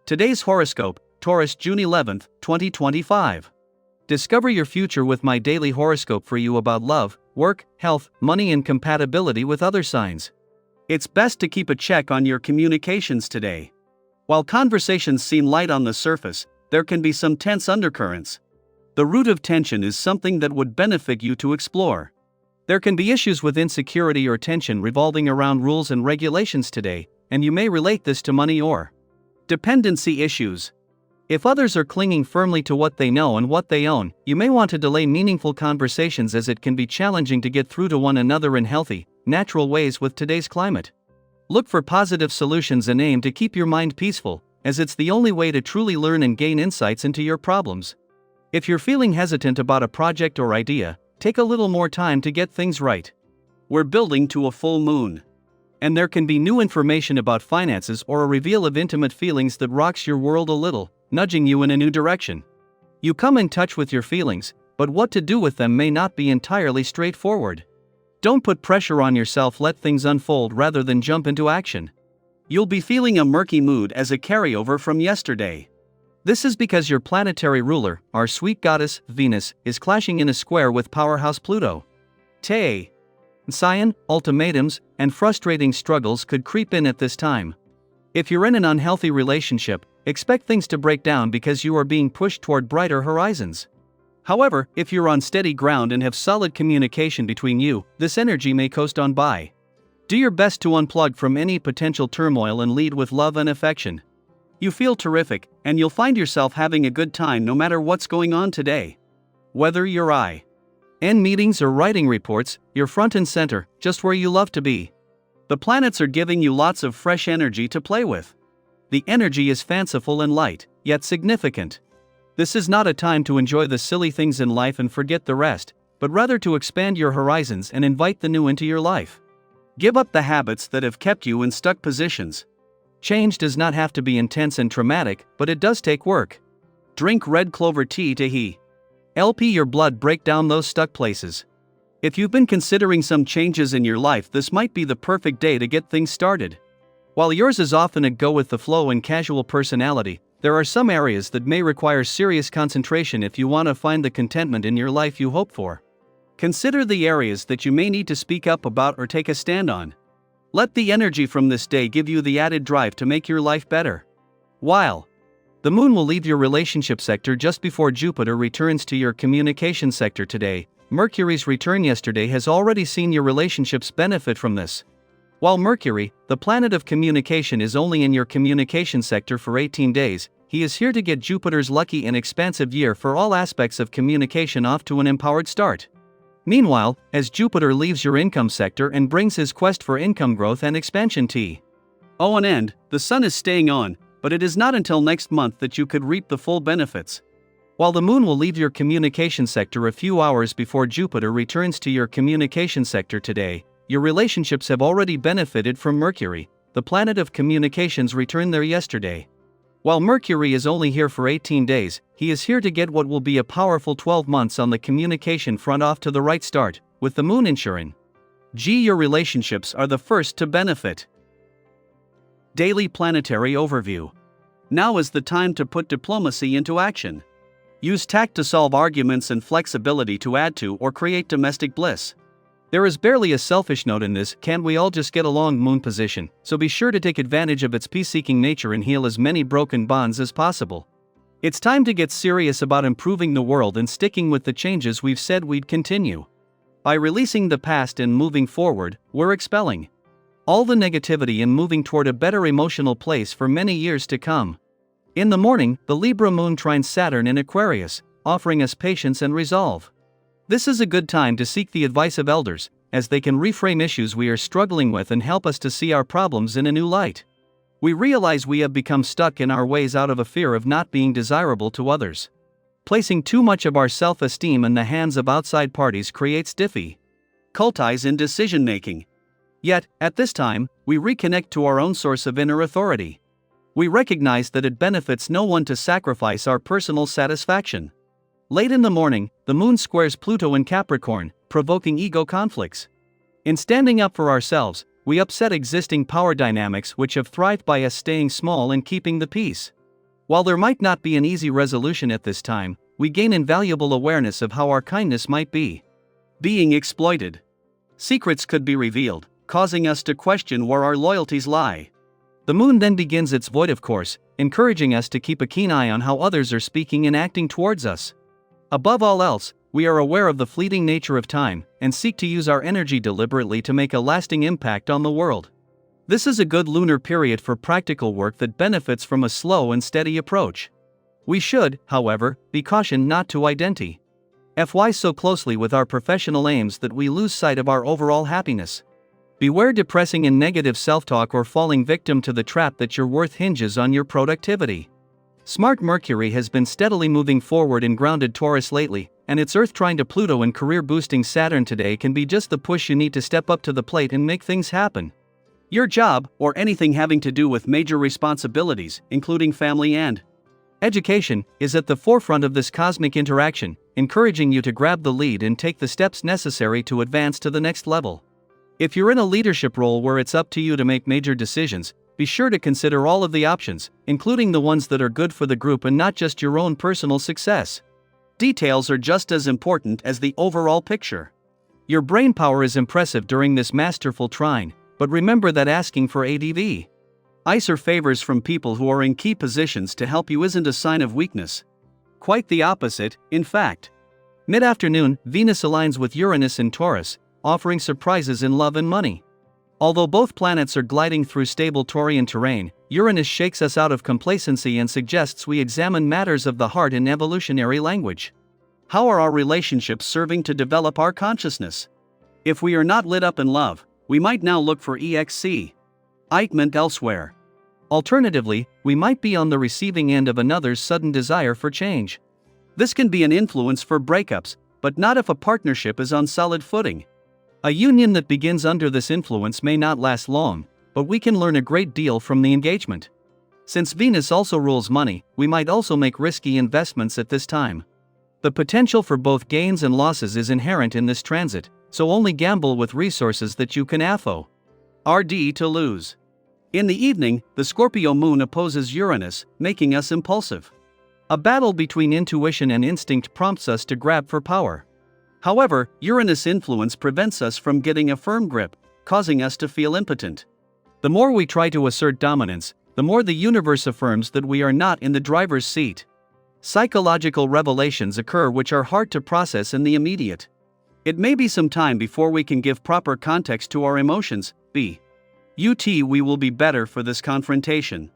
Today's horoscope, Taurus June 11th, 2025. Discover your future with my daily horoscope for you about love, work, health, money and compatibility with other signs. It's best to keep a check on your communications today. While conversations seem light on the surface, there can be some tense undercurrents. The root of tension is something that would benefit you to explore. There can be issues with insecurity or tension revolving around rules and regulations today, and you may relate this to money or dependency issues. If others are clinging firmly to what they know and what they own, you may want to delay meaningful conversations as it can be challenging to get through to one another in healthy, natural ways with today's climate. Look for positive solutions and aim to keep your mind peaceful, as it's the only way to truly learn and gain insights into your problems. If you're feeling hesitant about a project or idea, take a little more time to get things right. We're building to a full moon. And there can be new information about finances or a reveal of intimate feelings that rocks your world a little, nudging you in a new direction. You come in touch with your feelings, but what to do with them may not be entirely straightforward. Don't put pressure on yourself, let things unfold rather than jump into action. You'll be feeling a murky mood as a carryover from yesterday. This is because your planetary ruler, our sweet goddess, Venus, is clashing in a square with powerhouse Pluto. Scion, ultimatums, and frustrating struggles could creep in at this time. If you're in an unhealthy relationship, expect things to break down because you are being pushed toward brighter horizons. However, if you're on steady ground and have solid communication between you, this energy may coast on by. Do your best to unplug from any potential turmoil and lead with love and affection. You feel terrific, and you'll find yourself having a good time no matter what's going on today. Whether you're in meetings or writing reports, you're front and center, just where you love to be. The planets are giving you lots of fresh energy to play with. The energy is fanciful and light, yet significant. This is not a time to enjoy the silly things in life and forget the rest, but rather to expand your horizons and invite the new into your life. Give up the habits that have kept you in stuck positions. Change does not have to be intense and traumatic, but it does take work. Drink red clover tea to help your blood break down those stuck places. If you've been considering some changes in your life, this might be the perfect day to get things started. While yours is often a go-with-the-flow and casual personality, there are some areas that may require serious concentration if you want to find the contentment in your life you hope for. Consider the areas that you may need to speak up about or take a stand on. Let the energy from this day give you the added drive to make your life better. While the moon will leave your relationship sector just before Jupiter returns to your communication sector today, Mercury's return yesterday has already seen your relationships benefit from this. While Mercury, the planet of communication, is only in your communication sector for 18 days, he is here to get Jupiter's lucky and expansive year for all aspects of communication off to an empowered start. Meanwhile, as Jupiter leaves your income sector and brings his quest for income growth and expansion to an end, the sun is staying on, but it is not until next month that you could reap the full benefits. While the moon will leave your communication sector a few hours before Jupiter returns to your communication sector today, your relationships have already benefited from Mercury, the planet of communications, return there yesterday. While Mercury is only here for 18 days, he is here to get what will be a powerful 12 months on the communication front off to the right start, with the moon ensuring your relationships are the first to benefit. Daily Planetary Overview. Now is the time to put diplomacy into action. Use tact to solve arguments and flexibility to add to or create domestic bliss. There is barely a selfish note in this "can't we all just get along" moon position, so be sure to take advantage of its peace-seeking nature and heal as many broken bonds as possible. It's time to get serious about improving the world and sticking with the changes we've said we'd continue. By releasing the past and moving forward, we're expelling all the negativity and moving toward a better emotional place for many years to come. In the morning, the Libra moon trines Saturn in Aquarius, offering us patience and resolve. This is a good time to seek the advice of elders, as they can reframe issues we are struggling with and help us to see our problems in a new light. We realize we have become stuck in our ways out of a fear of not being desirable to others. Placing too much of our self-esteem in the hands of outside parties creates difficulties in decision-making. Yet, at this time, we reconnect to our own source of inner authority. We recognize that it benefits no one to sacrifice our personal satisfaction. Late in the morning, the moon squares Pluto in Capricorn, provoking ego conflicts. In standing up for ourselves, we upset existing power dynamics which have thrived by us staying small and keeping the peace. While there might not be an easy resolution at this time, we gain invaluable awareness of how our kindness might be being exploited. Secrets could be revealed, causing us to question where our loyalties lie. The moon then begins its votive course, encouraging us to keep a keen eye on how others are speaking and acting towards us. Above all else, we are aware of the fleeting nature of time, and seek to use our energy deliberately to make a lasting impact on the world. This is a good lunar period for practical work that benefits from a slow and steady approach. We should, however, be cautioned not to identify so closely with our professional aims that we lose sight of our overall happiness. Beware depressing and negative self-talk or falling victim to the trap that your worth hinges on your productivity. Smart Mercury has been steadily moving forward in grounded Taurus lately, and its Earth trine to Pluto and career-boosting Saturn today can be just the push you need to step up to the plate and make things happen. Your job, or anything having to do with major responsibilities, including family and education, is at the forefront of this cosmic interaction, encouraging you to grab the lead and take the steps necessary to advance to the next level. If you're in a leadership role where it's up to you to make major decisions, be sure to consider all of the options, including the ones that are good for the group and not just your own personal success. Details are just as important as the overall picture. Your brain power is impressive during this masterful trine, but remember that asking for ADV ice or favors from people who are in key positions to help you isn't a sign of weakness. Quite the opposite, in fact. Mid-afternoon, Venus aligns with Uranus in Taurus, offering surprises in love and money. Although both planets are gliding through stable Taurian terrain, Uranus shakes us out of complacency and suggests we examine matters of the heart in evolutionary language. How are our relationships serving to develop our consciousness? If we are not lit up in love, we might now look for excitement elsewhere. Alternatively, we might be on the receiving end of another's sudden desire for change. This can be an influence for breakups, but not if a partnership is on solid footing. A union that begins under this influence may not last long, but we can learn a great deal from the engagement. Since Venus also rules money, we might also make risky investments at this time. The potential for both gains and losses is inherent in this transit, so only gamble with resources that you can afford to lose. In the evening, the Scorpio moon opposes Uranus, making us impulsive. A battle between intuition and instinct prompts us to grab for power. However, Uranus' influence prevents us from getting a firm grip, causing us to feel impotent. The more we try to assert dominance, the more the universe affirms that we are not in the driver's seat. Psychological revelations occur which are hard to process in the immediate. It may be some time before we can give proper context to our emotions, we will be better for this confrontation.